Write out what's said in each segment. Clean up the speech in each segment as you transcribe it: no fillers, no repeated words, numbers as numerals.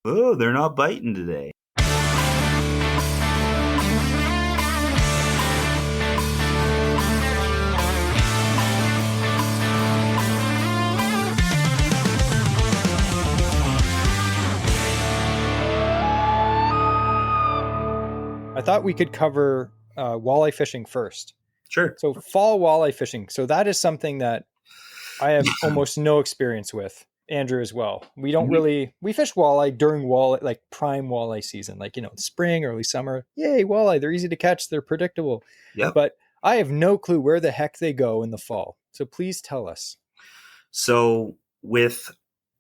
Oh, they're not biting today. I thought we could cover walleye fishing first. Sure. So fall walleye fishing. So that is something that I have almost no experience with. Andrew as well. We don't really, we fish walleye during walleye, like prime walleye season, like, spring, early summer. Yay, walleye. They're easy to catch. They're predictable. Yep. But I have no clue where the heck they go in the fall. So please tell us. So with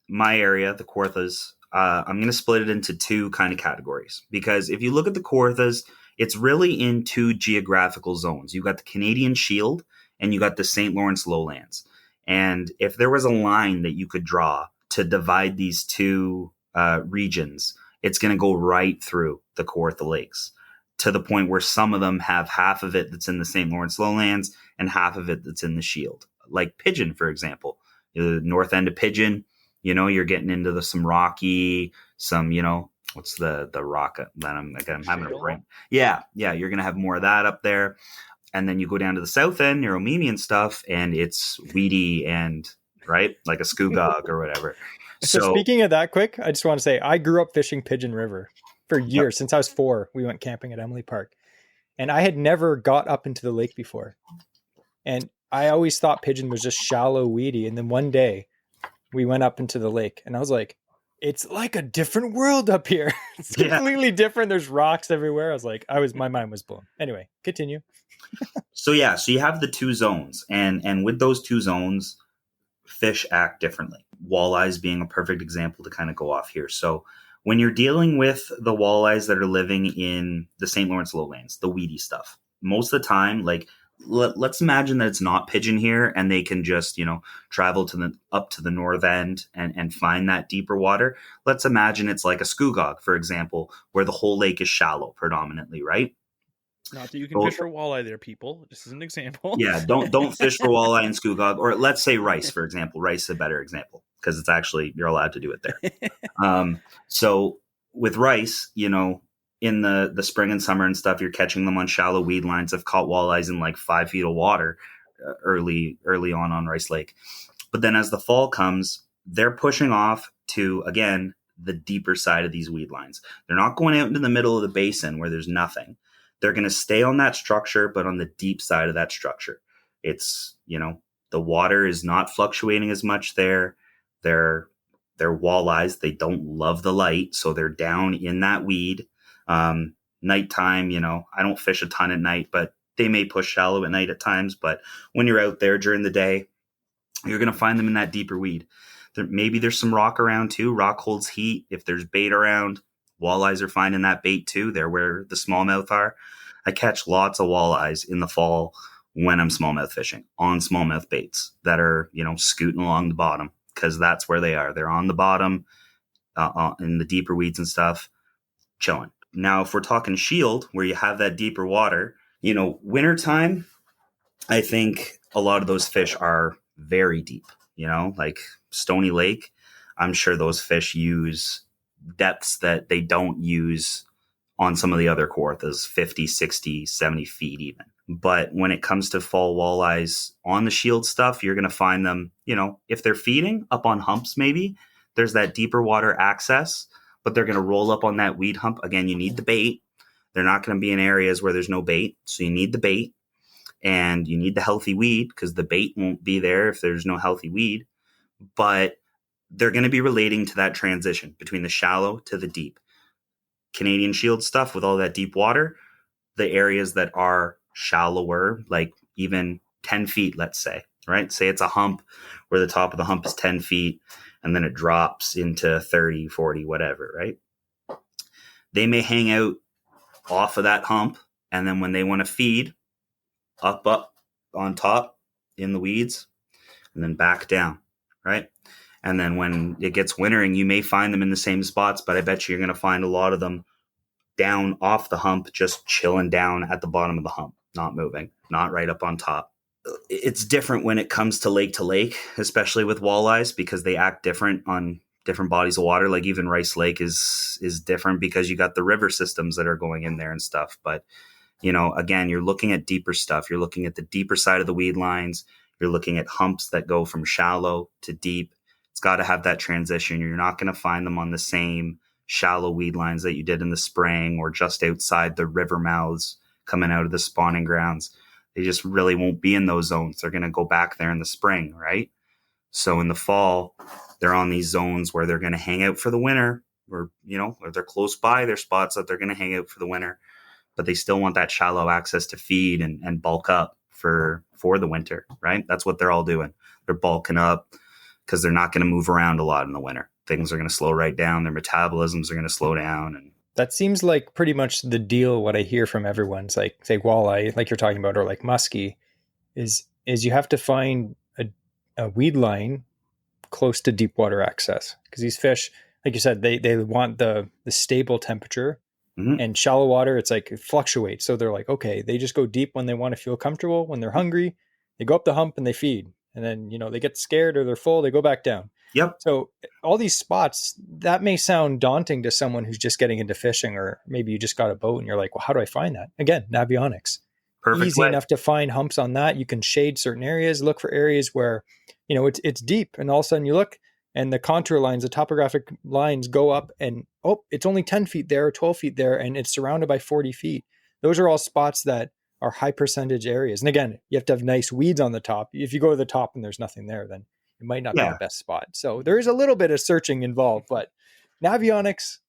my area, the Kawarthas, I'm going to split it into two kind of categories, because if you look at the Kawarthas, it's really in two geographical zones. You got the Canadian Shield and you got the St. Lawrence lowlands. And if there was a line that you could draw to divide these two regions, it's going to go right through the Kawartha Lakes, to the point where some of them have half of it that's in the St. Lawrence lowlands and half of it that's in the Shield. Like Pigeon, for example. The north end of Pigeon, you're getting into some rocky, some, what's the rock that I'm having a brain. Yeah. You're going to have more of that up there. And then you go down to the south end near Omimi and stuff, and it's weedy and, right, like a skugog or whatever. So speaking of that quick, I just want to say I grew up fishing Pigeon River for years. Yep. Since I was 4, we went camping at Emily Park. And I had never got up into the lake before. And I always thought Pigeon was just shallow, weedy. And then one day we went up into the lake and I was like, it's like a different world up here. It's completely different. There's rocks everywhere. My mind was blown. Anyway, continue. So you have the two zones, and with those two zones, fish act differently. Walleyes being a perfect example to kind of go off here. So when you're dealing with the walleyes that are living in the St. Lawrence lowlands, the weedy stuff, most of the time, like let's imagine that it's not Pigeon here and they can just, travel up to the north end and find that deeper water. Let's imagine it's like a skugog, for example, where the whole lake is shallow predominantly, right? Not that you can fish for walleye there, people. Just as an example. Yeah, don't fish for walleye and skugog, or let's say rice, for example. Rice is a better example because it's actually, you're allowed to do it there. So with rice, in the spring and summer and stuff, you're catching them on shallow weed lines. I've caught walleyes in like 5 feet of water early on Rice Lake. But then as the fall comes, they're pushing off to, again, the deeper side of these weed lines. They're not going out into the middle of the basin where there's nothing. They're going to stay on that structure, but on the deep side of that structure. It's, the water is not fluctuating as much there. They're walleyes. They don't love the light, so they're down in that weed. Nighttime, I don't fish a ton at night, but they may push shallow at night at times. But when you're out there during the day, you're going to find them in that deeper weed. Maybe there's some rock around too. Rock holds heat. If there's bait around, walleyes are finding that bait too. They're where the smallmouth are. I catch lots of walleyes in the fall when I'm smallmouth fishing on smallmouth baits that are, scooting along the bottom, because that's where they are. They're on the bottom in the deeper weeds and stuff, chilling. Now, if we're talking Shield, where you have that deeper water, wintertime, I think a lot of those fish are very deep, like Stony Lake. I'm sure those fish use depths that they don't use on some of the other Kawarthas, 50, 60, 70 feet even. But when it comes to fall walleyes on the Shield stuff, you're going to find them, if they're feeding up on humps, maybe there's that deeper water access, but they're going to roll up on that weed hump. Again, you need the bait. They're not going to be in areas where there's no bait. So you need the bait and you need the healthy weed, because the bait won't be there if there's no healthy weed. But they're going to be relating to that transition between the shallow to the deep. Canadian Shield stuff with all that deep water, the areas that are shallower, like even 10 feet, let's say, right? Say it's a hump where the top of the hump is 10 feet and then it drops into 30, 40, whatever, right? They may hang out off of that hump, and then when they want to feed, up on top in the weeds, and then back down, right? And then when it gets wintering, you may find them in the same spots, but I bet you're going to find a lot of them down off the hump, just chilling down at the bottom of the hump, not moving, not right up on top. It's different when it comes to lake, especially with walleyes, because they act different on different bodies of water. Like even Rice Lake is different because you got the river systems that are going in there and stuff. But, again, you're looking at deeper stuff. You're looking at the deeper side of the weed lines. You're looking at humps that go from shallow to deep. It's got to have that transition. You're not going to find them on the same shallow weed lines that you did in the spring or just outside the river mouths coming out of the spawning grounds. They just really won't be in those zones. They're going to go back there in the spring, right? So in the fall, they're on these zones where they're going to hang out for the winter, or, or they're close by their spots that they're going to hang out for the winter, but they still want that shallow access to feed and bulk up for the winter, right? That's what they're all doing. They're bulking up because they're not going to move around a lot in the winter. Things are going to slow right down. Their metabolisms are going to slow down. And that seems like pretty much the deal. What I hear from everyone's like, say walleye, like you're talking about, or like musky, is you have to find a weed line close to deep water access, because these fish, like you said, they want the stable temperature. Mm-hmm. And shallow water, it's like it fluctuates. So they're like, okay, they just go deep when they want to feel comfortable. When they're hungry, they go up the hump and they feed. And then, they get scared or they're full, they go back down. Yep. So all these spots, that may sound daunting to someone who's just getting into fishing, or maybe you just got a boat and you're like, well, how do I find that? Again, navionics. Perfect. Easy enough to find humps on that. You can shade certain areas, look for areas where, it's deep, and all of a sudden you look and the contour lines, the topographic lines go up and, it's only 10 feet there or 12 feet there, and it's surrounded by 40 feet. Those are all spots that are high percentage areas. And again, you have to have nice weeds on the top. If you go to the top and there's nothing there, then it might not be the best spot. So there is a little bit of searching involved, but navionics,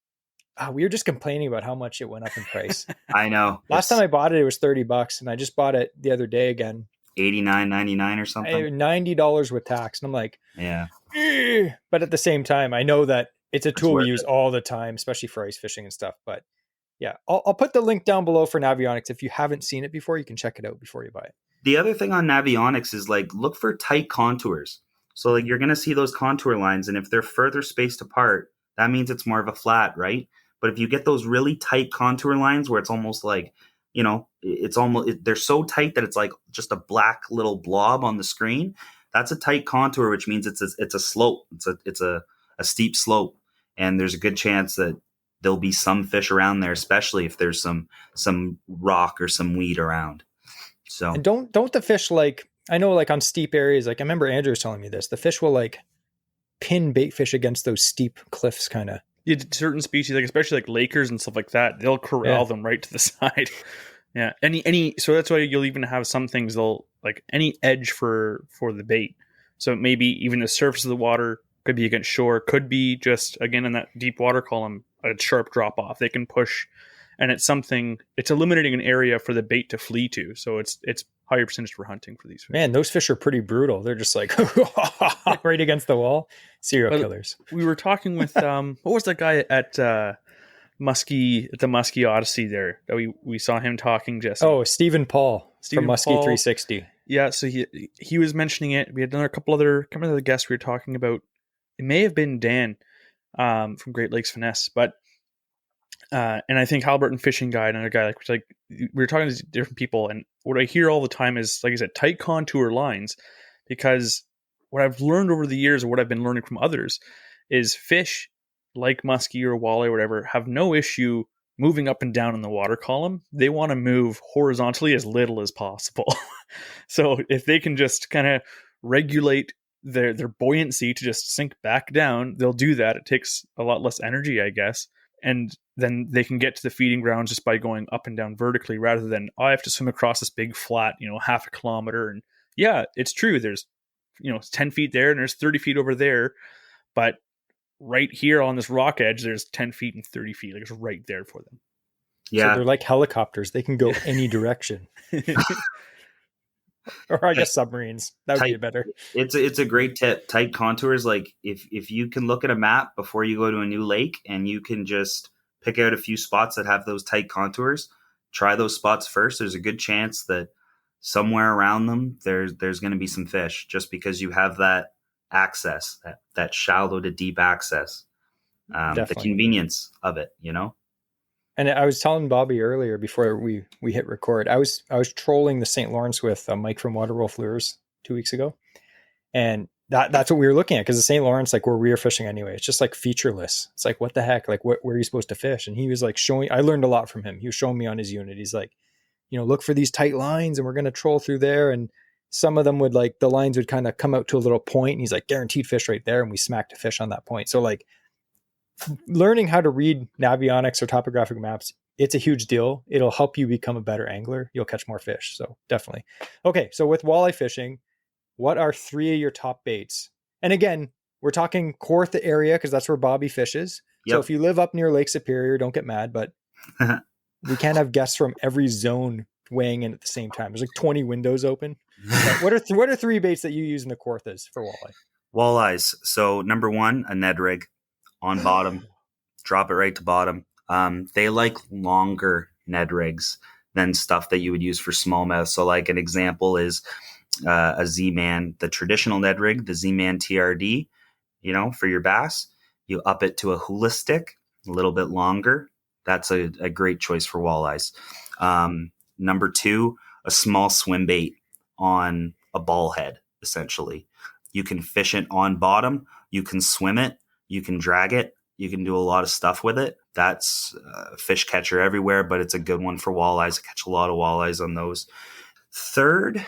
we were just complaining about how much it went up in price. I know. Last time I bought it was $30, and I just bought it the other day again. $89.99 or something. $90 with tax. And I'm like, yeah. But at the same time, I know that it's a tool we use all the time, especially for ice fishing and stuff. But yeah, I'll put the link down below for navionics. If you haven't seen it before, you can check it out before you buy it. The other thing on navionics is like, look for tight contours. So like you're going to see those contour lines, and if they're further spaced apart, that means it's more of a flat, right? But if you get those really tight contour lines where it's almost like, they're so tight that it's like just a black little blob on the screen, that's a tight contour, which means it's a slope. It's a steep slope, and there's a good chance that there'll be some fish around there, especially if there's some rock or some weed around. So and don't the fish, like, I know, like on steep areas, like I remember Andrew was telling me this, the fish will like pin bait fish against those steep cliffs kind of. Yeah, certain species, like especially like Lakers and stuff like that, they'll corral them right to the side. Yeah, so that's why you'll even have some things they'll like any edge for the bait. So maybe even the surface of the water could be against shore, could be just again in that deep water column, a sharp drop off. They can push, and it's eliminating an area for the bait to flee to. So it's higher percentage for hunting for these fish. Man, those fish are pretty brutal. They're just like right against the wall. Serial killers. We were talking with what was that guy at the Musky Odyssey there that we saw him talking, Jesse? Oh, Stephen Paul from Musky 360. Yeah, so he was mentioning it. We had another couple other guests we were talking about. It may have been Dan from Great Lakes Finesse, but and I think Halliburton Fishing Guide, another guy, like we were talking to different people, and what I hear all the time is, like I said, tight contour lines, because what I've learned over the years, or what I've been learning from others, is fish like musky or walleye or whatever have no issue moving up and down in the water column. They want to move horizontally as little as possible. So if they can just kind of regulate their buoyancy to just sink back down, they'll do that. It takes a lot less energy, I guess. And then they can get to the feeding grounds just by going up and down vertically, rather than, I have to swim across this big flat, half a kilometer. And yeah, it's true. There's, 10 feet there and there's 30 feet over there. But right here on this rock edge, there's 10 feet and 30 feet. Like, it's right there for them. Yeah. So they're like helicopters. They can go any direction. Or I guess submarines. That would be better. It's a great tip. Tight contours. Like if you can look at a map before you go to a new lake, and you can just pick out a few spots that have those tight contours, try those spots first. There's a good chance that somewhere around them, there's going to be some fish, just because you have that access, that shallow to deep access, the convenience of it, And I was telling Bobby earlier before we hit record, I was trolling the St. Lawrence with Mike from Waterwolf Lures 2 weeks ago. And that's what we were looking at, because the St. Lawrence, like where we were fishing anyway, it's just like featureless. It's like, what the heck? Like, where are you supposed to fish? And he was like I learned a lot from him. He was showing me on his unit. He's like, look for these tight lines and we're going to troll through there. And some of them would like, the lines would kind of come out to a little point and he's like, guaranteed fish right there. And we smacked a fish on that point. So like learning how to read navionics or topographic maps, it's a huge deal. It'll help you become a better angler. You'll catch more fish. So definitely. Okay. So with walleye fishing, what are 3 of your top baits? And again, we're talking Kawartha area because that's where Bobby fishes. Yep. So if you live up near Lake Superior, don't get mad, but we can't have guests from every zone weighing in at the same time. There's like 20 windows open. What are 3 baits that you use in the Kawarthas for walleye? Walleyes. So number 1, a Ned rig on bottom. Drop it right to bottom. They like longer Ned rigs than stuff that you would use for smallmouth. So like an example is a Z-Man, the traditional Ned rig, the Z-Man TRD, for your bass. You up it to a hula stick, a little bit longer. That's a great choice for walleyes. Number 2, a small swim bait on a ball head, essentially. You can fish it on bottom. You can swim it. You can drag it. You can do a lot of stuff with it. That's a fish catcher everywhere, but it's a good one for walleyes. I catch a lot of walleyes on those. Third,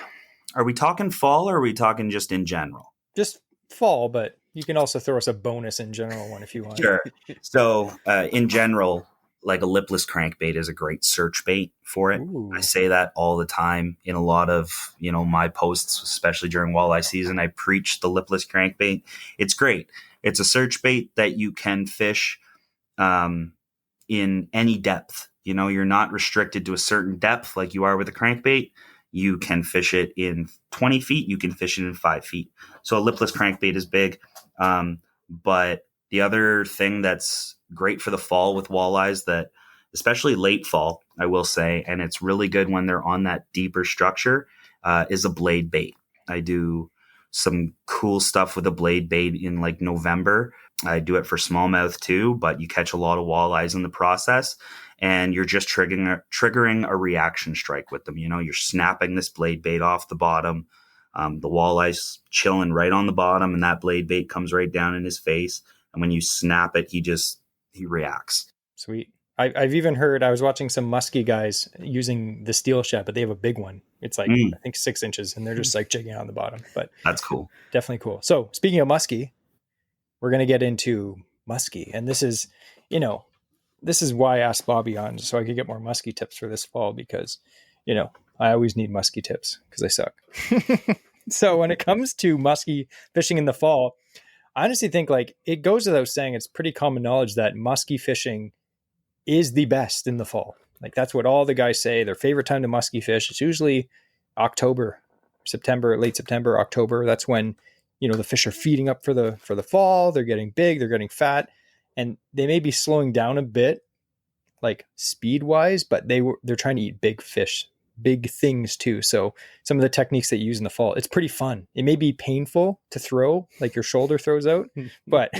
are we talking fall or are we talking just in general? Just fall, but you can also throw us a bonus in general one if you want. Sure. So in general, like a lipless crankbait is a great search bait for it. Ooh. I say that all the time in a lot of, my posts, especially during walleye season. I preach the lipless crankbait. It's great. It's a search bait that you can fish in any depth. You're not restricted to a certain depth like you are with a crankbait. You can fish it in 20 feet. You can fish it in 5 feet. So a lipless crankbait is big. But the other thing that's great for the fall with walleyes, that especially late fall, I will say, and it's really good when they're on that deeper structure, is a blade bait. I do some cool stuff with a blade bait in like November. I do it for smallmouth too, but you catch a lot of walleyes in the process, and you're just triggering a reaction strike with them. You're snapping this blade bait off the bottom. The walleye's chilling right on the bottom, and that blade bait comes right down in his face. And when you snap it, he reacts. Sweet. I've even heard, I was watching some musky guys using the steel shad, but they have a big one. It's like, I think 6 inches, and they're just like jigging on the bottom. But that's cool. Definitely cool. So speaking of musky, we're going to get into musky. And this is why I asked Bobby on, so I could get more musky tips for this fall, because, I always need musky tips because I suck. So when it comes to musky fishing in the fall, I honestly think like it goes without saying, it's pretty common knowledge that musky fishing is the best in the fall. Like that's what all the guys say. Their favorite time to musky fish, it's usually October, September, late September, October. That's when, the fish are feeding up for the fall. They're getting big, they're getting fat, and they may be slowing down a bit, like speed wise, but they're trying to eat big fish, big things too. So some of the techniques that you use in the fall, it's pretty fun. It may be painful to throw, like your shoulder throws out, but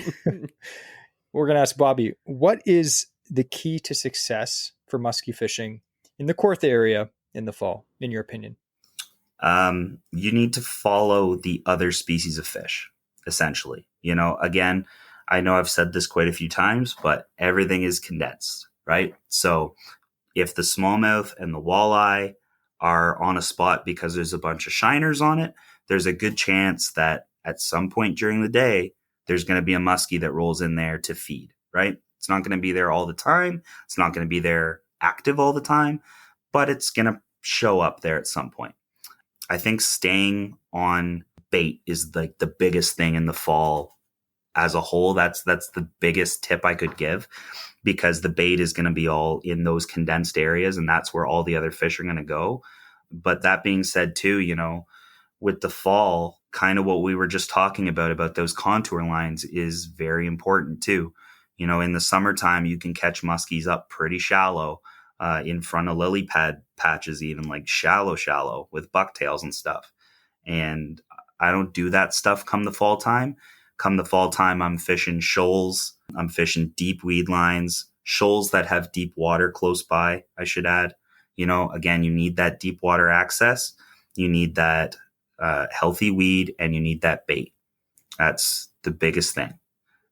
we're going to ask Bobby, what is the key to success for musky fishing in the Kawartha area in the fall, in your opinion? You need to follow the other species of fish, essentially. Again, I know I've said this quite a few times, but everything is condensed, right? So if the smallmouth and the walleye are on a spot because there's a bunch of shiners on it, there's a good chance that at some point during the day, there's going to be a muskie that rolls in there to feed, right? It's not going to be there all the time. It's not going to be there active all the time, but it's going to show up there at some point. I think staying on bait is like the biggest thing in the fall as a whole. That's the biggest tip I could give, because the bait is going to be all in those condensed areas, and that's where all the other fish are going to go. But that being said too, with the fall, kind of what we were just talking about those contour lines is very important too. In the summertime, you can catch muskies up pretty shallow, in front of lily pad patches, even like shallow with bucktails and stuff. And I don't do that stuff come the fall time. Come the fall time, I'm fishing shoals. I'm fishing deep weed lines, shoals that have deep water close by, I should add. Again, you need that deep water access. You need that healthy weed, and you need that bait. That's the biggest thing.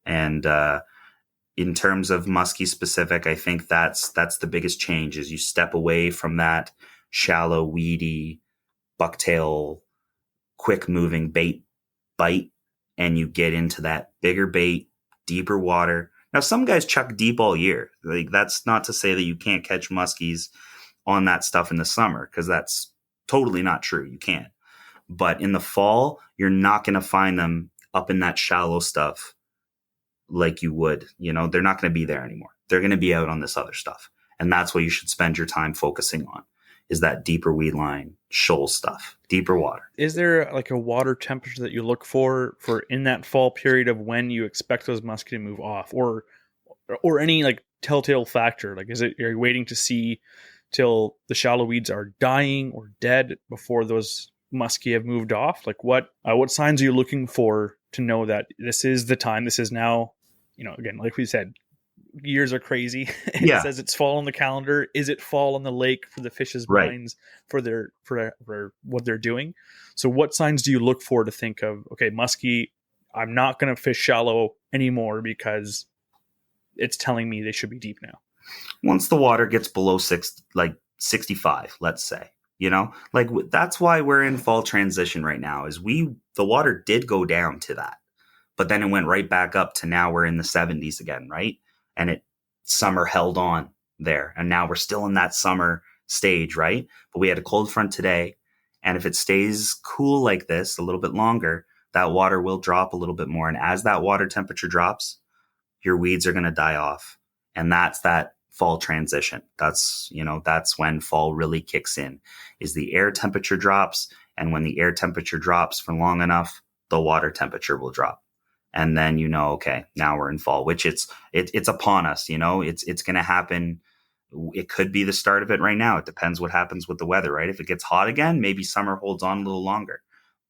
And in terms of muskie specific, I think that's the biggest change is you step away from that shallow, weedy, bucktail, quick moving bait bite, and you get into that bigger bait, deeper water. Now, some guys chuck deep all year. Like, that's not to say that you can't catch muskies on that stuff in the summer, because that's totally not true. You can. But in the fall, you're not going to find them up in that shallow stuff like you would. You know, they're not going to be there anymore. They're going to be out on this other stuff. And that's what you should spend your time focusing on, is that deeper weed line, shoal stuff, deeper water. Is there like a water temperature that you look for in that fall period of when you expect those muskie to move off, or any like telltale factor? Like, are you waiting to see till the shallow weeds are dying or dead before those muskie have moved off? Like, what signs are you looking for to know that this is the time? This is now, again, like we said, years are crazy. It says it's fall on the calendar. Is it fall on the lake for the fish's minds for what they're doing? So what signs do you look for to think of, okay, muskie, I'm not going to fish shallow anymore because it's telling me they should be deep now? Once the water gets below 65, let's say, that's why we're in fall transition right now, is the water did go down to that, but then it went right back up to now we're in the 70s again, right? And summer held on there. And now we're still in that summer stage, right? But we had a cold front today. And if it stays cool like this a little bit longer, that water will drop a little bit more. And as that water temperature drops, your weeds are going to die off. And that's that fall transition. That's when fall really kicks in, is the air temperature drops. And when the air temperature drops for long enough, the water temperature will drop. And then, okay, now we're in fall, which it's upon us, it's going to happen. It could be the start of it right now. It depends what happens with the weather, right? If it gets hot again, maybe summer holds on a little longer,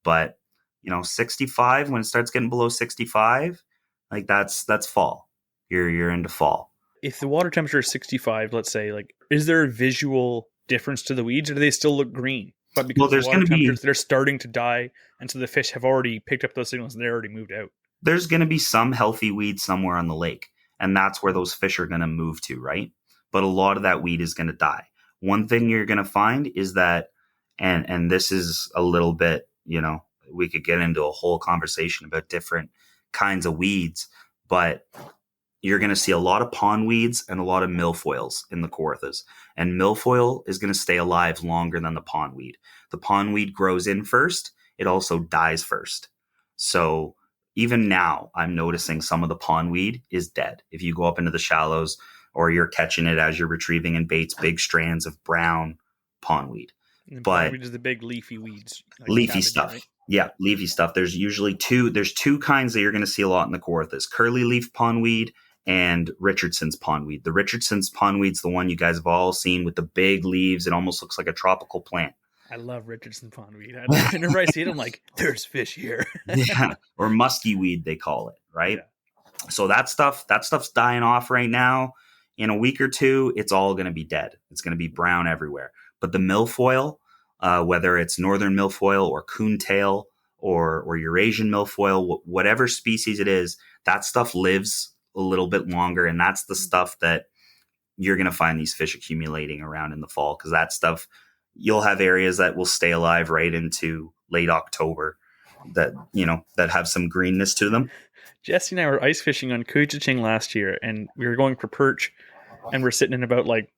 but 65, when it starts getting below 65, like that's fall. You're into fall. If the water temperature is 65, let's say, like, is there a visual difference to the weeds, or do they still look green? But because there's water temperatures, they're starting to die. And so the fish have already picked up those signals and they're already moved out. There's going to be some healthy weed somewhere on the lake, and that's where those fish are going to move to, right? But a lot of that weed is going to die. One thing you're going to find is that, and this is a little bit, we could get into a whole conversation about different kinds of weeds, but you're going to see a lot of pond weeds and a lot of milfoils in the Kawarthas. And milfoil is going to stay alive longer than the pond weed. The pond weed grows in first. It also dies first. So even now, I'm noticing some of the pond weed is dead. If you go up into the shallows, or you're catching it as you're retrieving in baits, big strands of brown pond weed. And pond weed is the big leafy weeds. Like leafy stuff. Right? Yeah, leafy stuff. There's usually two kinds that you're going to see a lot in the Kawarthas: curly leaf pond weed and Richardson's pond weed. The Richardson's pond weed's the one you guys have all seen with the big leaves. It almost looks like a tropical plant. I love Richardson pondweed. Whenever I see it, I'm like, there's fish here. Yeah, or musky weed, they call it, right? Yeah. So that stuff's dying off right now. In a week or two, it's all going to be dead. It's going to be brown everywhere. But the milfoil, whether it's northern milfoil or coontail or Eurasian milfoil, whatever species it is, that stuff lives a little bit longer, and that's the stuff that you're going to find these fish accumulating around in the fall, because that stuff, you'll have areas that will stay alive right into late October that have some greenness to them. Jesse and I were ice fishing on Koochiching last year, and we were going for perch, and we're sitting in about like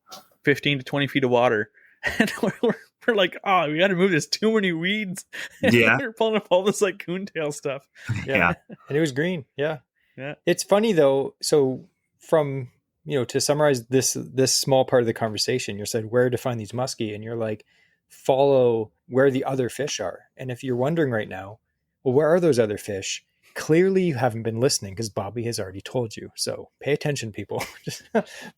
15 to 20 feet of water, and we're like, oh, we got to move. There's too many weeds. Yeah. We're pulling up all this like coontail stuff. Yeah. And it was green. Yeah. Yeah. It's funny though. So from, to summarize this small part of the conversation, you said where to find these muskie, and you're like, follow where the other fish are. And if you're wondering right now, well, where are those other fish? Clearly you haven't been listening, because Bobby has already told you. So pay attention, people.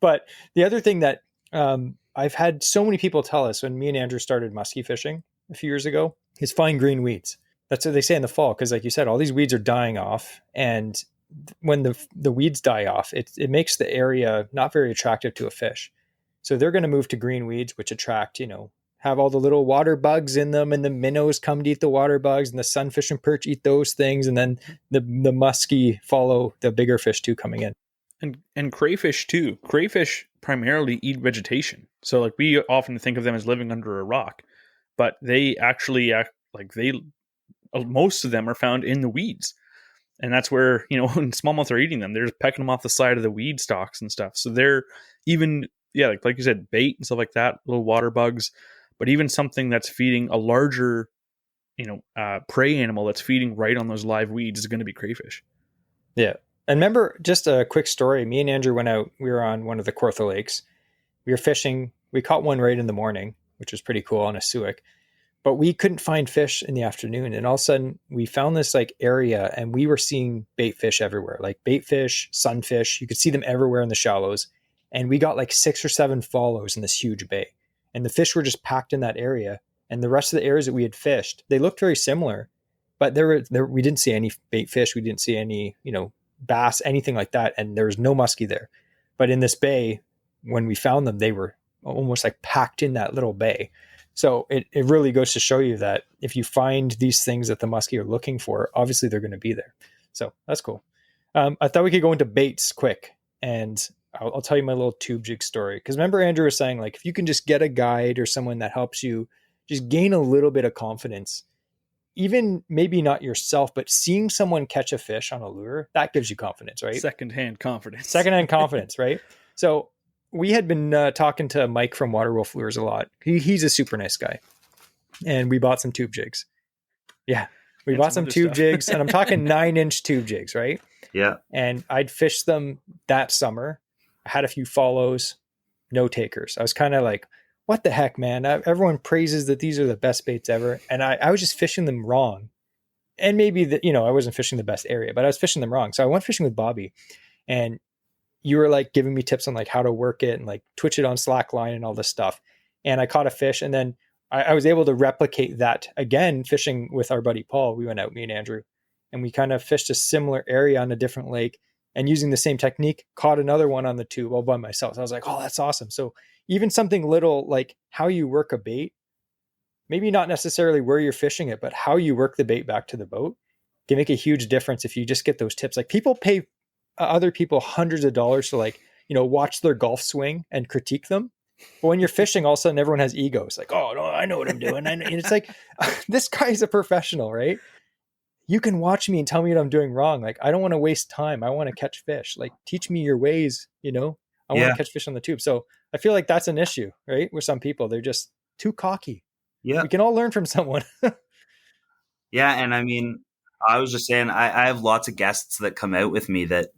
But the other thing that I've had so many people tell us when me and Andrew started muskie fishing a few years ago is find green weeds. That's what they say in the fall, because like you said, all these weeds are dying off. And when the weeds die off, it makes the area not very attractive to a fish. So they're going to move to green weeds, which attract, have all the little water bugs in them, and the minnows come to eat the water bugs, and the sunfish and perch eat those things, and then the musky follow the bigger fish too coming in. And crayfish too. Crayfish primarily eat vegetation. So like we often think of them as living under a rock, but they actually act like most of them are found in the weeds. And that's where, when smallmouth are eating them, they're just pecking them off the side of the weed stalks and stuff. So they're even, like you said, bait and stuff like that, little water bugs, but even something that's feeding a larger, prey animal that's feeding right on those live weeds is going to be crayfish. Yeah. And remember, just a quick story. Me and Andrew went out. We were on one of the Kawartha Lakes. We were fishing. We caught one right in the morning, which was pretty cool on a suic. But we couldn't find fish in the afternoon. And all of a sudden, we found this area, and we were seeing bait fish everywhere, like bait fish, sunfish. You could see them everywhere in the shallows. And we got 6 or 7 follows in this huge bay. And the fish were just packed in that area. And the rest of the areas that we had fished, they looked very similar. But we didn't see any bait fish. We didn't see any, bass, anything like that. And there was no muskie there. But in this bay, when we found them, they were almost packed in that little bay. So it really goes to show you that if you find these things that the muskie are looking for, obviously they're going to be there. So that's cool. I thought we could go into baits quick, and I'll tell you my little tube jig story. Because remember, Andrew was saying if you can just get a guide or someone that helps you just gain a little bit of confidence, even maybe not yourself, but seeing someone catch a fish on a lure, that gives you confidence, right? Secondhand confidence, right? So we had been talking to Mike from Waterwolf Lures a lot. He's a super nice guy. And we bought some tube jigs. Yeah. We bought some tube jigs, and I'm talking 9-inch tube jigs, right? Yeah. And I'd fished them that summer. I had a few follows, no takers. I was kind of what the heck, man? Everyone praises that these are the best baits ever. And I was just fishing them wrong. And maybe I wasn't fishing the best area, but I was fishing them wrong. So I went fishing with Bobby, and you were giving me tips on how to work it and twitch it on slack line and all this stuff. And I caught a fish, and then I was able to replicate that again, fishing with our buddy Paul. We went out, me and Andrew, and we kind of fished a similar area on a different lake, and using the same technique, caught another one on the tube all by myself. So I was like, oh, that's awesome. So even something little like how you work a bait, maybe not necessarily where you're fishing it, but how you work the bait back to the boat can make a huge difference if you just get those tips. People pay other people hundreds of dollars to watch their golf swing and critique them. But when you're fishing, all of a sudden everyone has egos. Oh no, I know what I'm doing. And it's this guy's a professional, right? You can watch me and tell me what I'm doing wrong. I don't want to waste time. I want to catch fish. Teach me your ways, I want to catch fish on the tube. So I feel that's an issue, right? With some people, they're just too cocky. Yeah. We can all learn from someone. Yeah. And I mean, I was just saying, I have lots of guests that come out with me that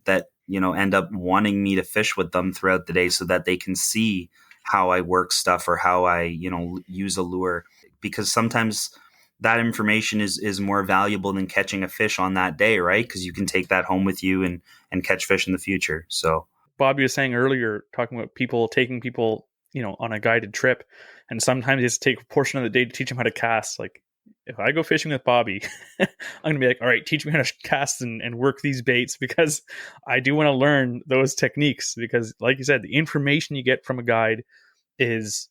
end up wanting me to fish with them throughout the day so that they can see how I work stuff or how I, use a lure, because sometimes that information is more valuable than catching a fish on that day, right? Because you can take that home with you and catch fish in the future. So Bobby was saying earlier, talking about taking people, on a guided trip, and sometimes you have to take a portion of the day to teach them how to cast. If I go fishing with Bobby, I'm going to be all right, teach me how to cast and work these baits, because I do want to learn those techniques, because like you said, the information you get from a guide is,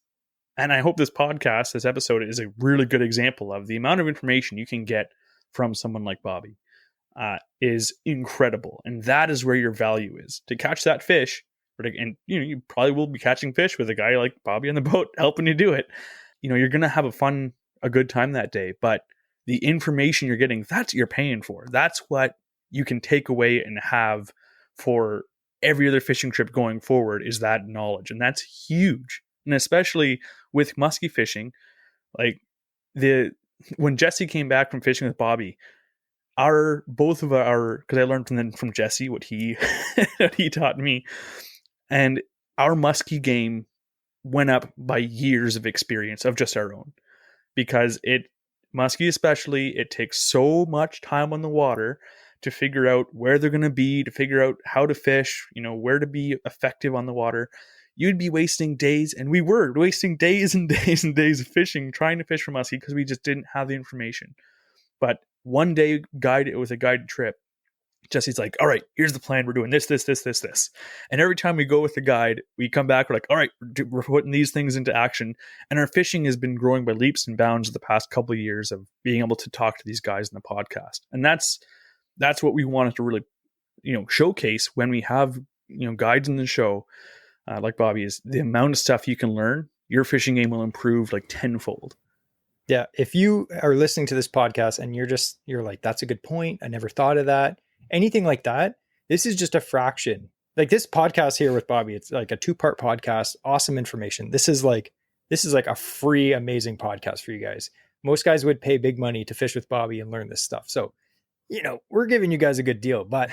and I hope this episode is a really good example of the amount of information you can get from someone like Bobby is incredible. And that is where your value is, to catch that fish. And you probably will be catching fish with a guy like Bobby on the boat helping you do it. You're going to have a good time that day, but the information you're getting, that's what you're paying for. That's what you can take away and have for every other fishing trip going forward, is that knowledge. And that's huge. And especially with musky fishing, when Jesse came back from fishing with Bobby, because I learned from Jesse what he what he taught me, and our musky game went up by years of experience of just our own. Because muskie especially, it takes so much time on the water to figure out where they're going to be, to figure out how to fish, where to be effective on the water. You'd be wasting days, and we were wasting days and days and days of fishing, trying to fish for muskie, because we just didn't have the information. But one day, with a guided trip, Jesse's like, all right, here's the plan. We're doing this. And every time we go with the guide, we come back, we're like, all right, we're putting these things into action. And our fishing has been growing by leaps and bounds the past couple of years of being able to talk to these guys in the podcast. And that's what we wanted to really, showcase when we have, guides in the show, like Bobby, is the amount of stuff you can learn. Your fishing game will improve like tenfold. Yeah. If you are listening to this podcast and you're like, that's a good point, I never thought of that. Anything like that, this is just a fraction. Like this podcast here with Bobby, it's like a 2-part podcast, awesome information. This is like a free, amazing podcast for you guys. Most guys would pay big money to fish with Bobby and learn this stuff. So, we're giving you guys a good deal, but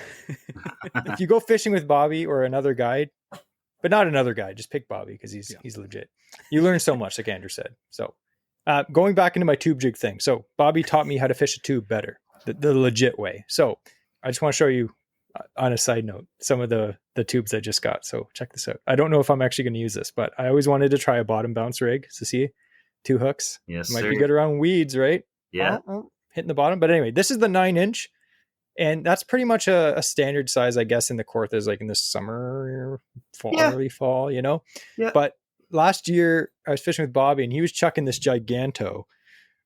if you go fishing with Bobby or another guide, but not another guide, just pick Bobby because he's legit. You learn so much, like Andrew said. So going back into my tube jig thing. So Bobby taught me how to fish a tube better, the legit way. So I just want to show you on a side note, some of the tubes I just got. So check this out. I don't know if I'm actually going to use this, but I always wanted to try a bottom bounce rig. So see, 2 hooks. Yes, might sir. be good around weeds, right? Yeah. Hitting the bottom. But anyway, this is the 9-inch. And that's pretty much a standard size, I guess, in the Kawarthas, like in the summer, early fall, Yeah. But last year I was fishing with Bobby and he was chucking this Giganto.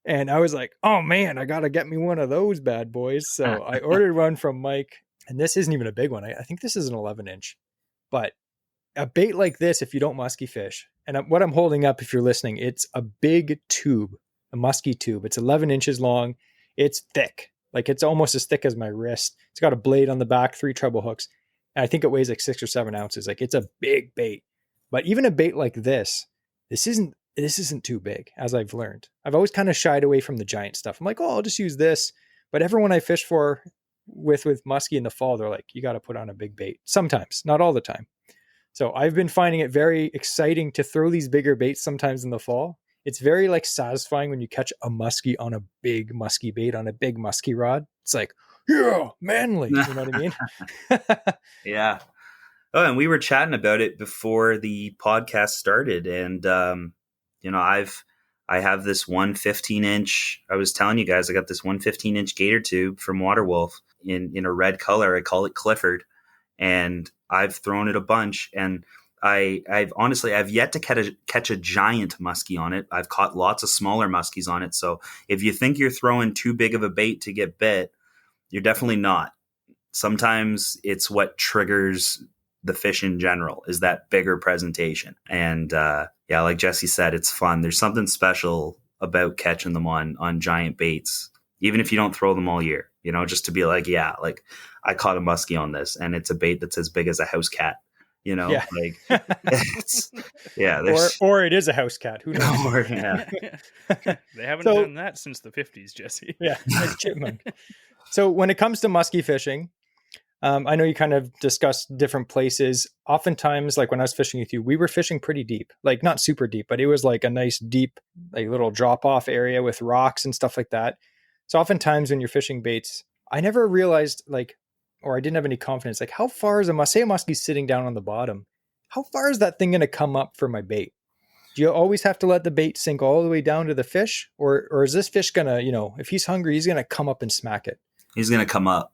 And I was like, oh man, I got to get me one of those bad boys. So I ordered one from Mike, and this isn't even a big one. I think this is an 11-inch, but a bait like this, if you don't musky fish, and what I'm holding up, if you're listening, it's a big tube, a musky tube. It's 11 inches long. It's thick. Like it's almost as thick as my wrist. It's got a blade on the back, 3 treble hooks. And I think it weighs like 6 or 7 ounces. Like it's a big bait, but even a bait like this isn't too big, as I've learned. I've always kind of shied away from the giant stuff. I'm like, I'll just use this. But everyone I fish with musky in the fall, they're like, you got to put on a big bait. Sometimes, not all the time. So I've been finding it very exciting to throw these bigger baits sometimes in the fall. It's very like satisfying when you catch a musky on a big musky bait on a big musky rod. It's like, yeah, manly. You know what I mean? Yeah. Oh, and we were chatting about it before the podcast started. And, I have this 115-inch. I was telling you guys, I got this 115-inch gator tube from Waterwolf in a red color. I call it Clifford. And I've thrown it a bunch. And I've yet to catch a giant muskie on it. I've caught lots of smaller muskies on it. So if you think you're throwing too big of a bait to get bit, you're definitely not. Sometimes it's what triggers the fish in general is that bigger presentation. And like Jesse said, it's fun. There's something special about catching them on giant baits, even if you don't throw them all year, just to be like, I caught a muskie on this and it's a bait that's as big as a house cat. Or it is a house cat. Who knows? They haven't done that since the 50s, Jesse. Yeah, like chipmunk. So when it comes to musky fishing, I know you kind of discussed different places. Oftentimes, like when I was fishing with you, we were fishing pretty deep, like not super deep, but it was like a nice deep, like little drop off area with rocks and stuff like that. So oftentimes when you're fishing baits, I never realized or I didn't have any confidence, like how far is say a muskie's sitting down on the bottom, how far is that thing going to come up for my bait? Do you always have to let the bait sink all the way down to the fish? Or is this fish going to, if he's hungry, he's going to come up and smack it? He's going to come up.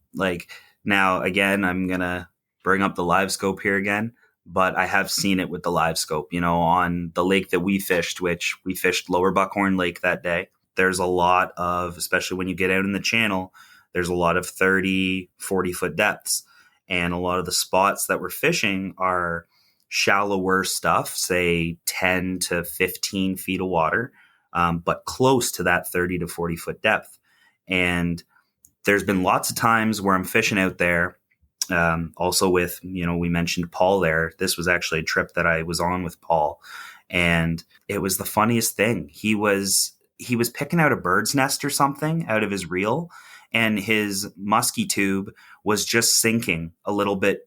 Now, again, I'm going to bring up the live scope here again, but I have seen it with the live scope, on the lake that we fished, which we fished Lower Buckhorn Lake that day. There's a lot of, especially when you get out in the channel, there's a lot of 30, 40 foot depths. And a lot of the spots that we're fishing are shallower stuff, say 10 to 15 feet of water, but close to that 30 to 40 foot depth. And there's been lots of times where I'm fishing out there, also with, we mentioned Paul there. This was actually a trip that I was on with Paul. And it was the funniest thing. He was picking out a bird's nest or something out of his reel, and his musky tube was just sinking a little bit,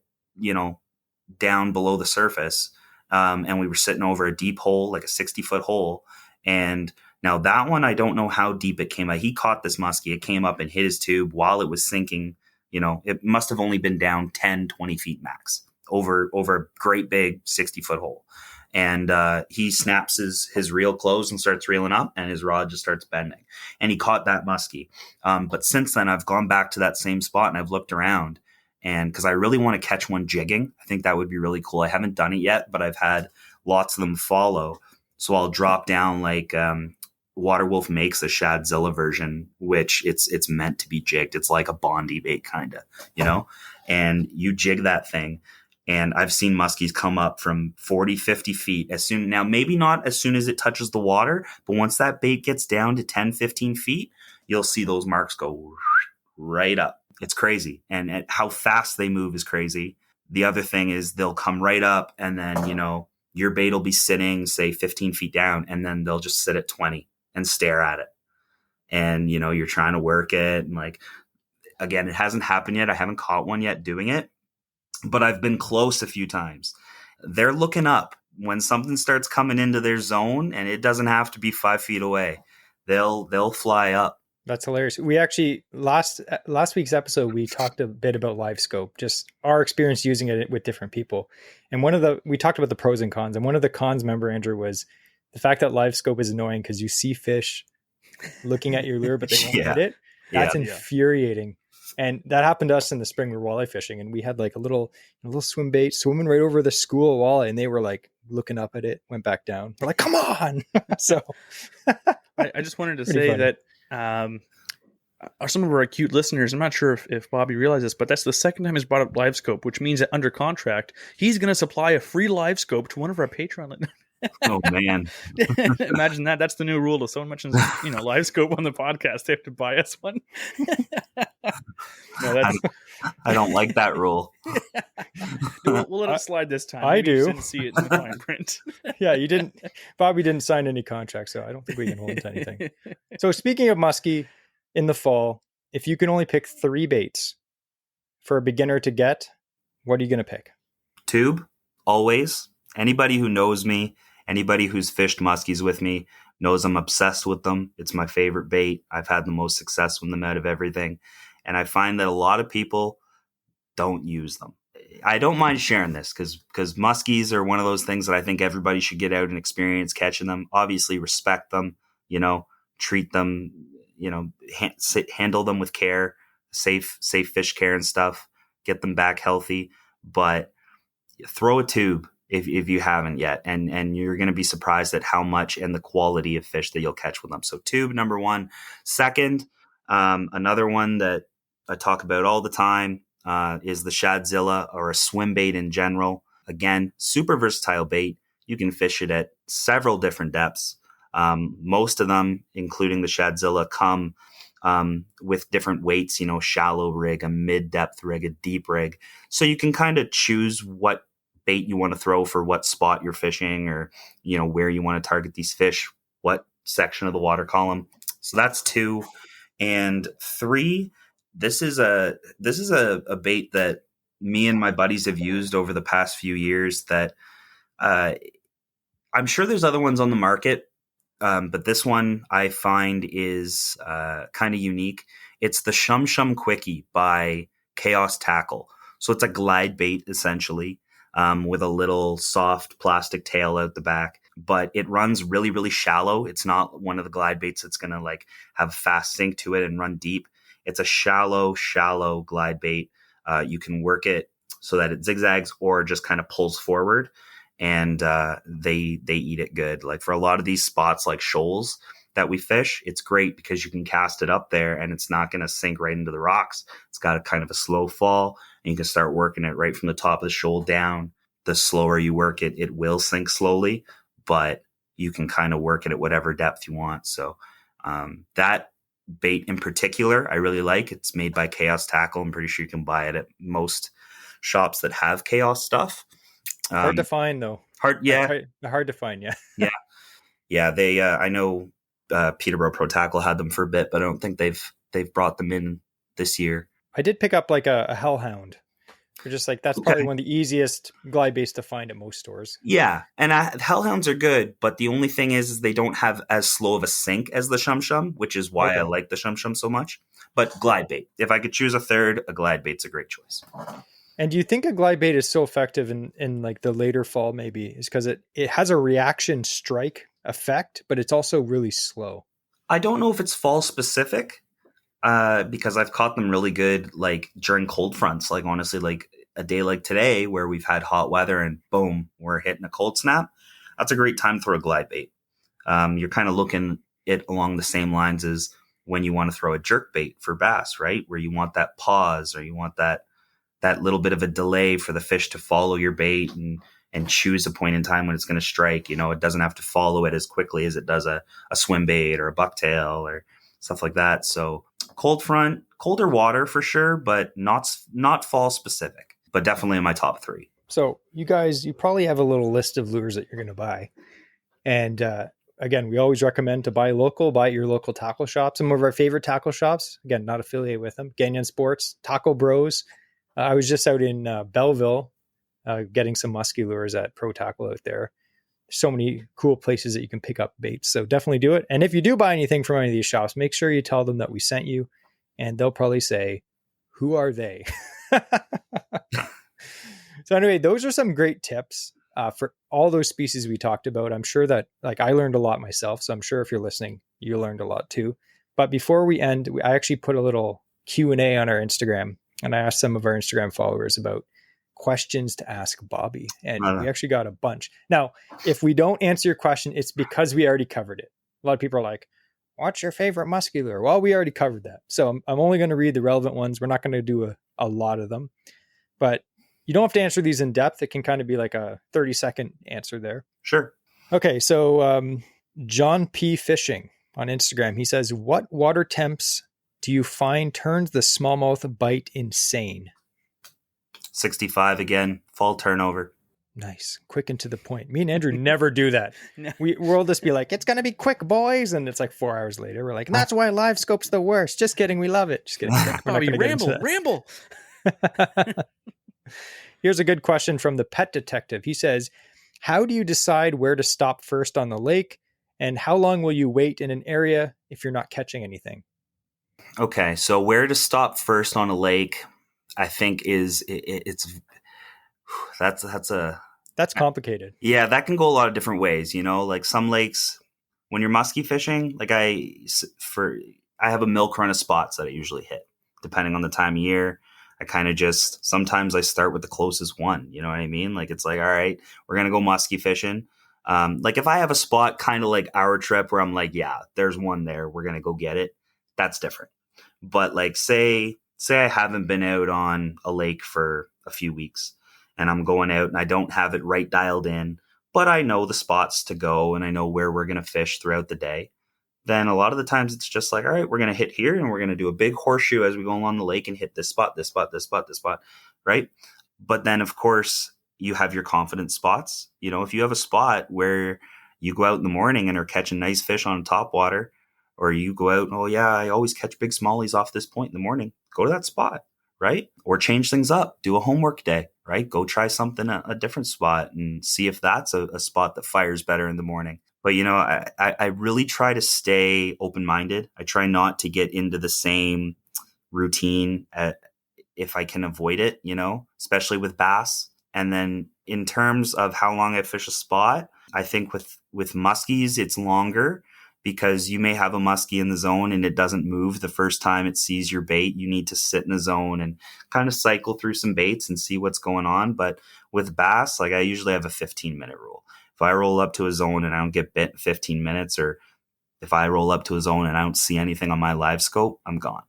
down below the surface. And we were sitting over a deep hole, like a 60-foot hole. And now that one, I don't know how deep it came out. He caught this muskie. It came up and hit his tube while it was sinking. It must have only been down 10, 20 feet max over a great big 60-foot hole. And he snaps his reel closed and starts reeling up, and his rod just starts bending. And he caught that muskie. But since then, I've gone back to that same spot and I've looked around, And because I really want to catch one jigging, I think that would be really cool. I haven't done it yet, but I've had lots of them follow. So I'll drop down like Water Wolf makes a Shadzilla version, which it's meant to be jigged. It's like a Bondi bait kind of, and you jig that thing. And I've seen muskies come up from 40, 50 feet as soon. Now, maybe not as soon as it touches the water, but once that bait gets down to 10, 15 feet, you'll see those marks go right up. It's crazy. And how fast they move is crazy. The other thing is they'll come right up and then, your bait will be sitting, say 15 feet down, and then they'll just sit at 20 and stare at it. And, you're trying to work it. And like, again, it hasn't happened yet. I haven't caught one yet doing it, but I've been close a few times. They're looking up when something starts coming into their zone, and it doesn't have to be 5 feet away. They'll fly up. That's hilarious. We actually last week's episode, we talked a bit about live scope, just our experience using it with different people. And we talked about the pros and cons. And one of the cons, remember, Andrew, was the fact that live scope is annoying because you see fish looking at your lure, but they won't hit it. That's infuriating. And that happened to us in the spring. We were walleye fishing, and we had like a little swim bait swimming right over the school of walleye, and they were like looking up at it, went back down. We're like, come on. So I just wanted to say that some of our acute listeners, I'm not sure if Bobby realizes this, but that's the second time he's brought up live scope, which means that under contract, he's going to supply a free live scope to one of our Patreon. Oh man. Imagine that. That's the new rule. If someone mentions, live scope on the podcast, they have to buy us one. No, I don't like that rule. We'll let it slide this time. I do. Didn't see it in the fine print. Yeah, you didn't. Bobby didn't sign any contract, so I don't think we can hold him to anything. So speaking of muskie, in the fall, if you can only pick 3 baits for a beginner to get, what are you going to pick? Tube, always. Anybody who knows me, anybody who's fished muskies with me knows I'm obsessed with them. It's my favorite bait. I've had the most success with them out of everything. And I find that a lot of people don't use them. I don't mind sharing this because muskies are one of those things that I think everybody should get out and experience catching them. Obviously, respect them, treat them, handle them with care, safe fish care and stuff, get them back healthy. But throw a tube if you haven't yet, and you're going to be surprised at how much and the quality of fish that you'll catch with them. So tube, number one. Second, another one that I talk about all the time is the Shadzilla, or a swim bait in general. Again, super versatile bait. You can fish it at several different depths. Most of them, including the Shadzilla, come with different weights, shallow rig, a mid-depth rig, a deep rig. So you can kind of choose what bait you want to throw for what spot you're fishing, or, where you want to target these fish, what section of the water column. So that's 2. And 3, this is a bait that me and my buddies have used over the past few years that I'm sure there's other ones on the market. But this one I find is kind of unique. It's the Shum Shum Quickie by Chaos Tackle. So it's a glide bait, essentially, with a little soft plastic tail out the back. But it runs really, really shallow. It's not one of the glide baits that's going to have a fast sink to it and run deep. It's a shallow glide bait. You can work it so that it zigzags or just kind of pulls forward. And they eat it good. Like for a lot of these spots like shoals that we fish, it's great because you can cast it up there and it's not going to sink right into the rocks. It's got a kind of a slow fall, and you can start working it right from the top of the shoal down. The slower you work it, it will sink slowly, but you can kind of work it at whatever depth you want. So that bait in particular, I really like. It's made by Chaos Tackle. I'm pretty sure you can buy it at most shops that have Chaos stuff. Hard to find though. Hard to find. Yeah. They, I know Peterborough Pro Tackle had them for a bit, but I don't think they've brought them in this year. I did pick up like a hellhound. They're just that's probably one of the easiest glide baits to find at most stores. Yeah, and hellhounds are good, but the only thing is they don't have as slow of a sink as the Shum Shum, which is why I like the Shum Shum so much. But glide bait, if I could choose a third, a glide bait's a great choice. And do you think a glide bait is so effective in the later fall? Maybe is because it has a reaction strike effect, but it's also really slow. I don't know if it's fall specific. Because I've caught them really good, like during cold fronts. Like honestly, like a day like today where we've had hot weather and boom, we're hitting a cold snap. That's a great time to throw a glide bait. You're kind of looking it along the same lines as when you want to throw a jerk bait for bass, right? Where you want that pause, or you want that little bit of a delay for the fish to follow your bait and choose a point in time when it's going to strike. You know, it doesn't have to follow it as quickly as it does a swim bait or a bucktail or stuff like that. So cold front, colder water for sure, but not fall specific, but definitely in my top 3. So you guys, you probably have a little list of lures that you're going to buy. And again, we always recommend to buy local, buy at your local tackle shop. Some of our favorite tackle shops, again, not affiliated with them, Gagnon Sports, Tackle Bros. I was just out in Belleville getting some musky lures at Pro Tackle out there. So many cool places that you can pick up baits. So definitely do it. And if you do buy anything from any of these shops, make sure you tell them that we sent you, and they'll probably say, who are they? So anyway, those are some great tips for all those species we talked about. I'm sure that like I learned a lot myself. So I'm sure if you're listening, you learned a lot too. But before we end, I actually put a little Q&A on our Instagram, and I asked some of our Instagram followers about questions to ask Bobby, and we actually got a bunch. Now, if we don't answer your question, it's because we already covered it. A lot of people are like, what's your favorite musky lure? Well, we already covered that. So I'm only going to read the relevant ones. We're not going to do a lot of them, but you don't have to answer these in depth. It can kind of be like a 30-second answer there. Sure. Okay. So John P. Fishing on Instagram, he says, what water temps do you find turns the smallmouth bite insane? 65 again, fall turnover. Nice. Quick and to the point. Me and Andrew never do that. No. We'll just be like, it's going to be quick, boys. And it's like 4 hours later. We're like, that's why live scope's the worst. Just kidding. We love it. Just kidding. Bobby, ramble. Here's a good question from the Pet Detective. He says, how do you decide where to stop first on the lake? And how long will you wait in an area if you're not catching anything? Okay. So where to stop first on a lake, I think that's complicated. Yeah, that can go a lot of different ways. You know, like some lakes, when you're musky fishing, like I have a milk run of spots that I usually hit, depending on the time of year. I kind of sometimes I start with the closest one. You know what I mean? Like it's like, all right, we're gonna go musky fishing. Like if I have a spot kind of like our trip where I'm like, yeah, there's one there, we're gonna go get it. That's different. But like say I haven't been out on a lake for a few weeks and I'm going out and I don't have it right dialed in, but I know the spots to go and I know where we're going to fish throughout the day. Then a lot of the times it's just like, all right, we're going to hit here and we're going to do a big horseshoe as we go along the lake and hit this spot, this spot, this spot, this spot. Right. But then of course you have your confident spots. You know, if you have a spot where you go out in the morning and are catching nice fish on top water, or you go out, oh yeah, I always catch big smallies off this point in the morning. Go to that spot, right? Or change things up. Do a homework day, right? Go try something a different spot and see if that's a spot that fires better in the morning. But, you know, I really try to stay open-minded. I try not to get into the same routine if I can avoid it, you know, especially with bass. And then in terms of how long I fish a spot, I think with muskies, it's longer, because you may have a muskie in the zone and it doesn't move the first time it sees your bait. You need to sit in the zone and kind of cycle through some baits and see what's going on. But with bass, like I usually have a 15-minute rule. If I roll up to a zone and I don't get bit in 15 minutes, or if I roll up to a zone and I don't see anything on my live scope, I'm gone.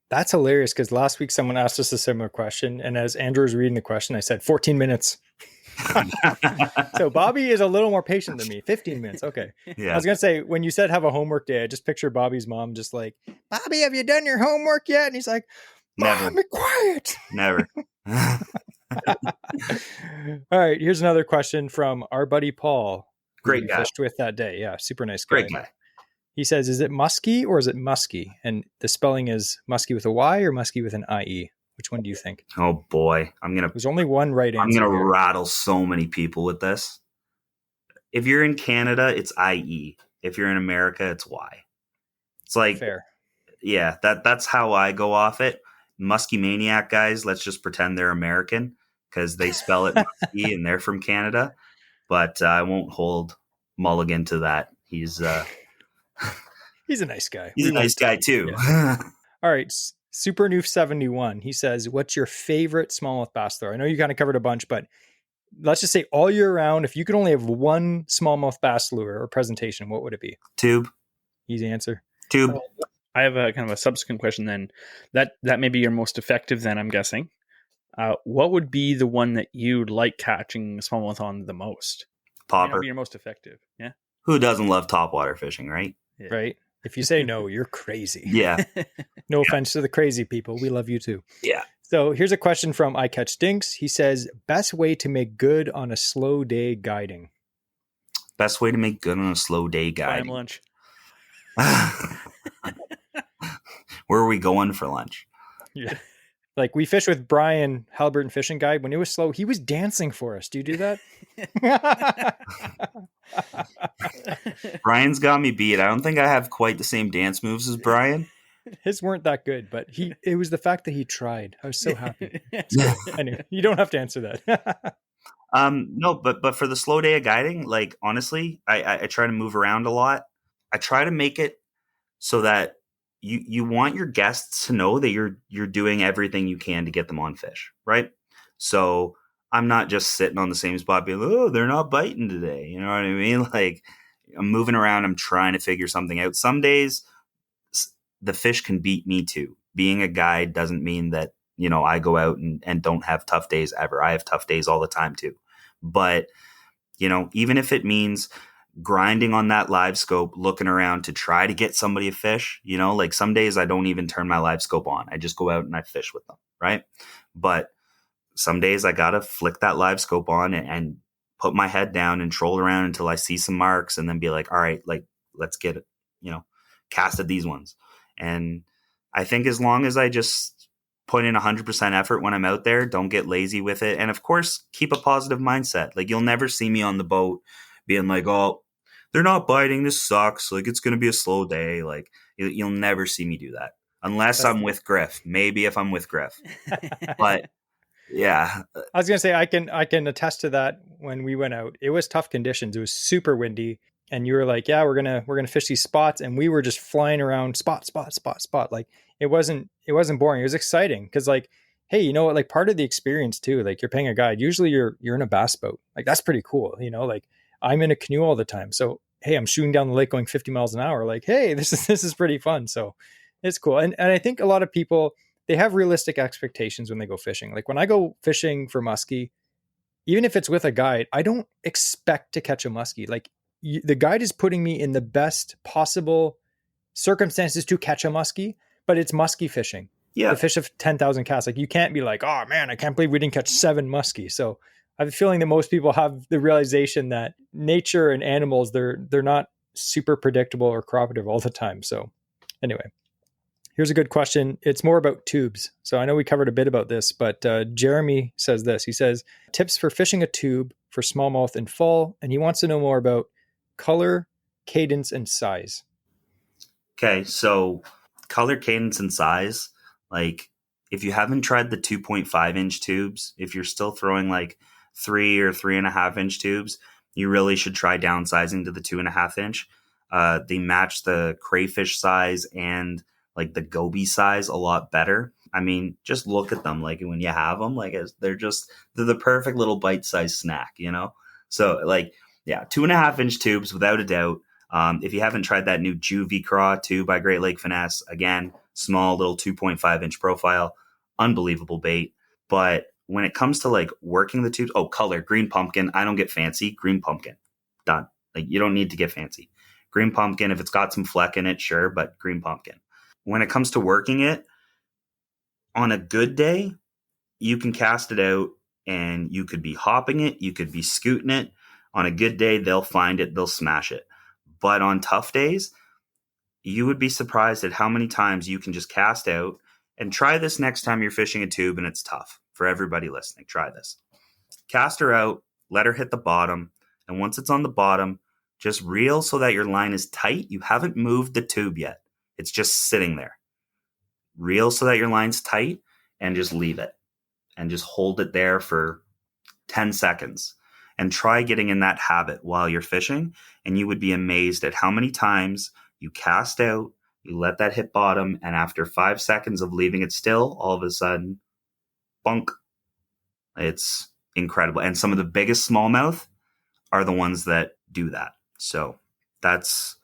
That's hilarious, because last week someone asked us a similar question. And as Andrew was reading the question, I said 14 minutes. So Bobby is a little more patient than me. 15 minutes. Okay. Yeah. I was going to say, when you said have a homework day, I just picture Bobby's mom just like, Bobby, have you done your homework yet? And he's like, never. Be quiet. Never. All right. Here's another question from our buddy Paul. Great guy. Fished with that day. Yeah. Super nice guy. Great guy. He says, is it musky or is it musky? And the spelling is musky with a Y or musky with an IE. Which one do you think? Oh boy. There's only one right answer. I'm going to rattle so many people with this. If you're in Canada, it's IE. If you're in America, it's Y. It's like, fair. Yeah, that's how I go off it. Musky Maniac guys, let's just pretend they're American because they spell it musky and they're from Canada. But I won't hold Mulligan to that. He's a nice guy. He's a nice guy too. Yeah. All right. Super Noof 71. He says, what's your favorite smallmouth bass lure? I know you kind of covered a bunch, but let's just say all year round, if you could only have one smallmouth bass lure or presentation, what would it be? Tube. Easy answer. Tube. I have a kind of a subsequent question then. That may be your most effective then, I'm guessing. What would be the one that you'd like catching smallmouth on the most? Popper. Be your most effective. Yeah. Who doesn't love topwater fishing, right? Yeah. Right. If you say no, you're crazy. Yeah. No offense to the crazy people. We love you too. Yeah. So here's a question from I Catch Dinks. He says, best way to make good on a slow day guiding. Best way to make good on a slow day Buy him guiding. lunch. Where are we going for lunch? Yeah. Like we fish with Brian, Halliburton Fishing Guide. When it was slow, he was dancing for us. Do you do that? Brian's got me beat. I don't think I have quite the same dance moves as Brian. His weren't that good, but it was the fact that he tried. I was so happy. Anyway, you don't have to answer that. No, but for the slow day of guiding, like honestly, I try to move around a lot. I try to make it so that you want your guests to know that you're doing everything you can to get them on fish, right? So I'm not just sitting on the same spot being, oh, they're not biting today. You know what I mean? Like I'm moving around. I'm trying to figure something out. Some days the fish can beat me too. Being a guide doesn't mean that, you know, I go out and don't have tough days ever. I have tough days all the time too. But, you know, even if it means grinding on that live scope, looking around to try to get somebody a fish, you know, like some days I don't even turn my live scope on. I just go out and I fish with them. Right. But some days I got to flick that live scope on and put my head down and troll around until I see some marks and then be like, all right, like, let's get it, you know, cast at these ones. And I think as long as I just put in 100% effort when I'm out there, don't get lazy with it. And of course, keep a positive mindset. Like you'll never see me on the boat being like, oh, they're not biting. This sucks. Like it's going to be a slow day. Like you'll never see me do that unless I'm with Griff. Maybe if I'm with Griff, but yeah. I was going to say, I can attest to that. When we went out, it was tough conditions. It was super windy. And you were like, yeah, we're going to fish these spots. And we were just flying around spot. Like it wasn't boring. It was exciting. Cause like, hey, you know what, like part of the experience too, like you're paying a guide. Usually you're in a bass boat. Like that's pretty cool. You know, like I'm in a canoe all the time. So, hey, I'm shooting down the lake going 50 miles an hour. Like, hey, this is pretty fun. So it's cool. And I think a lot of people, they have realistic expectations when they go fishing. Like when I go fishing for musky, even if it's with a guide, I don't expect to catch a musky. Like the guide is putting me in the best possible circumstances to catch a musky, but it's musky fishing. Yeah. The fish of 10,000 casts. Like you can't be like, oh man, I can't believe we didn't catch 7 muskie. So I have a feeling that most people have the realization that nature and animals, they're not super predictable or cooperative all the time. So anyway, here's a good question. It's more about tubes. So I know we covered a bit about this, but Jeremy says this. He says, tips for fishing a tube for smallmouth in fall. And he wants to know more about color, cadence, and size. Okay, so color, cadence, and size. Like if you haven't tried the 2.5 inch tubes, if you're still throwing like 3 or 3.5 inch tubes, you really should try downsizing to the 2.5 inch. They match the crayfish size and like the goby size a lot better. I mean, just look at them. Like when you have them, like they're the perfect little bite-sized snack, you know? So like, yeah, 2.5 inch tubes without a doubt. If you haven't tried that new Juvie Craw tube by Great Lake Finesse, again, small little 2.5 inch profile, unbelievable bait. But when it comes to like working the tubes, color, green pumpkin. I don't get fancy. Green pumpkin, done. Like you don't need to get fancy. Green pumpkin, if it's got some fleck in it, sure, but green pumpkin. When it comes to working it, on a good day, you can cast it out and you could be hopping it, you could be scooting it. On a good day, they'll find it, they'll smash it. But on tough days, you would be surprised at how many times you can just cast out. And try this next time you're fishing a tube and it's tough. For everybody listening, try this. Cast her out, let her hit the bottom. And once it's on the bottom, just reel so that your line is tight. You haven't moved the tube yet. It's just sitting there. Reel so that your line's tight and just leave it. And just hold it there for 10 seconds. And try getting in that habit while you're fishing. And you would be amazed at how many times you cast out, You let that hit bottom, and after 5 seconds of leaving it still, all of a sudden, bunk. It's incredible. And some of the biggest smallmouth are the ones that do that. So that's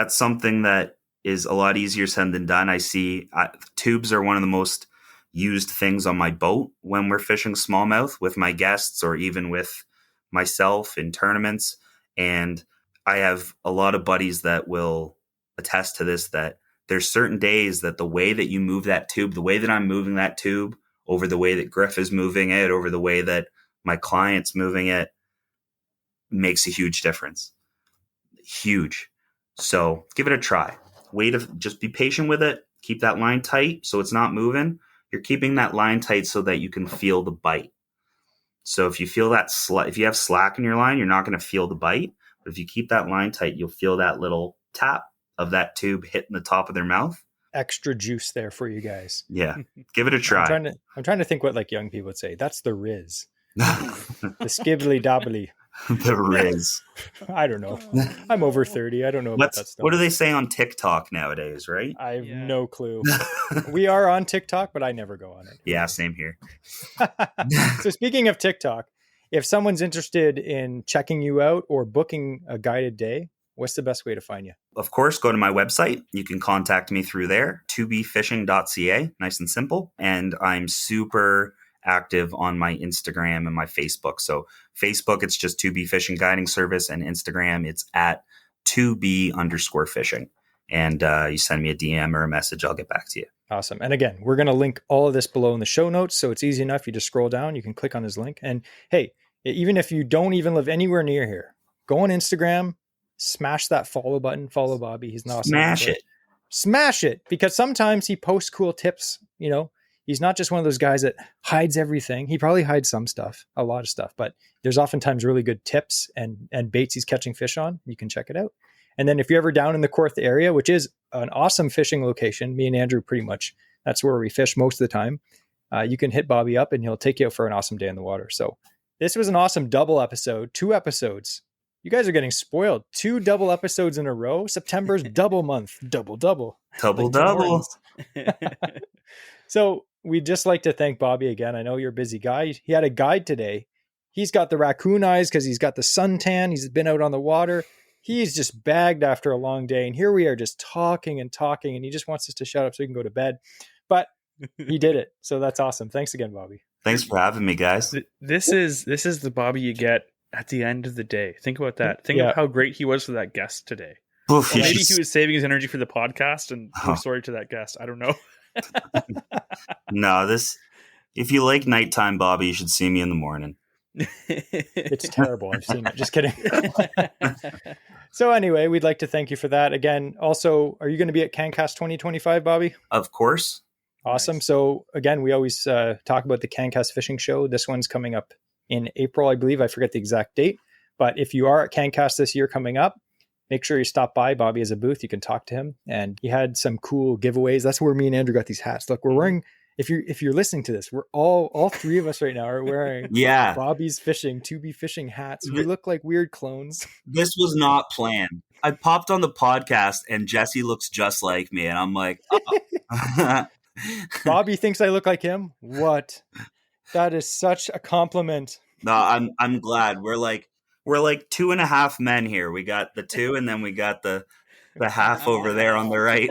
something that is a lot easier said than done. I see tubes are one of the most used things on my boat when we're fishing smallmouth with my guests or even with myself in tournaments. And I have a lot of buddies that will attest to this, that there's certain days that the way that you move that tube, the way that I'm moving that tube over the way that Griff is moving it, over the way that my client's moving it, makes a huge difference. Huge. So give it a try. Just be patient with it. Keep that line tight so it's not moving. You're keeping that line tight so that you can feel the bite. So if you feel that if you have slack in your line, you're not going to feel the bite. But if you keep that line tight, you'll feel that little tap of that tube hitting the top of their mouth. Extra juice there for you guys. Yeah. Give it a try. I'm trying to think what like young people would say. That's the Riz. The skibbly dobbly. The Riz. I don't know. I'm over 30. I don't know about that stuff. What do they say on TikTok nowadays, right? I have no clue. We are on TikTok, but I never go on it. Yeah, same here. So speaking of TikTok, if someone's interested in checking you out or booking a guided day, what's the best way to find you? Of course, go to my website. You can contact me through there, tobefishing.ca, nice and simple. And I'm super active on my Instagram and my Facebook. So Facebook, it's just 2B Fishing Guiding Service, and Instagram, it's at 2B_fishing. And you send me a DM or a message, I'll get back to you. Awesome. And again, we're going to link all of this below in the show notes. So it's easy enough. You just scroll down, you can click on this link. And hey, even if you don't even live anywhere near here, go on Instagram, smash that follow button, follow Bobby. He's an awesome. Smash it. Because sometimes he posts cool tips. You know, he's not just one of those guys that hides everything. He probably hides some stuff, a lot of stuff, but there's oftentimes really good tips and baits he's catching fish on. You can check it out. And then if you're ever down in the Kawartha area, which is an awesome fishing location, me and Andrew pretty much, that's where we fish most of the time. You can hit Bobby up and he'll take you out for an awesome day in the water. So this was an awesome double episode, 2 episodes. You guys are getting spoiled. 2 double episodes in a row. September's double month. Double. Double. So we'd just like to thank Bobby again. I know you're a busy guy. He had a guide today. He's got the raccoon eyes because he's got the suntan. He's been out on the water. He's just bagged after a long day. And here we are just talking. And he just wants us to shut up so he can go to bed. But he did it. So that's awesome. Thanks again, Bobby. Thanks for having me, guys. This is the Bobby you get at the end of the day. Think about that. Think of how great he was for that guest today. Oof, maybe he was saving his energy for the podcast, and I'm sorry to that guest. I don't know. No, if you like nighttime Bobby, you should see me in the morning. It's terrible. I've seen it. Just kidding. So anyway, we'd like to thank you for that. Again, also, are you going to be at CanCast 2025, Bobby? Of course. Awesome. Nice. So again, we always talk about the CanCast Fishing Show. This one's coming up in April, I believe. I forget the exact date. But if you are at CanCast this year coming up, make sure you stop by. Bobby has a booth. You can talk to him. And he had some cool giveaways. That's where me and Andrew got these hats. Look, we're wearing, if you're listening to this, we're all 3 of us right now are wearing Bobby's Fishing, 2B Fishing hats. We look like weird clones. This was not planned. I popped on the podcast and Jesse looks just like me. And I'm like, oh. Bobby thinks I look like him. What? That is such a compliment. No, I'm glad. We're like 2.5 men here. We got the 2, and then we got the half over there on the right.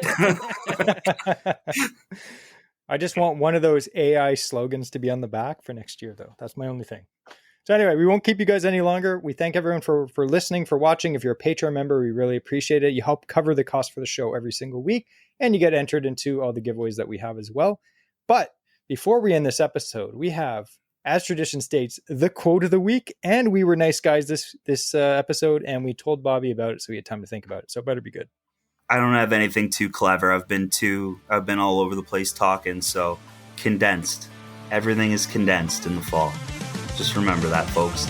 I just want one of those AI slogans to be on the back for next year, though. That's my only thing. So anyway, we won't keep you guys any longer. We thank everyone for listening, for watching. If you're a Patreon member, we really appreciate it. You help cover the cost for the show every single week, and you get entered into all the giveaways that we have as well. But before we end this episode, we have, as tradition states, the quote of the week. And we were nice guys this episode, and we told Bobby about it, so we had time to think about it. So it better be good. I don't have anything too clever. I've been all over the place talking. So condensed. Everything is condensed in the fall. Just remember that, folks.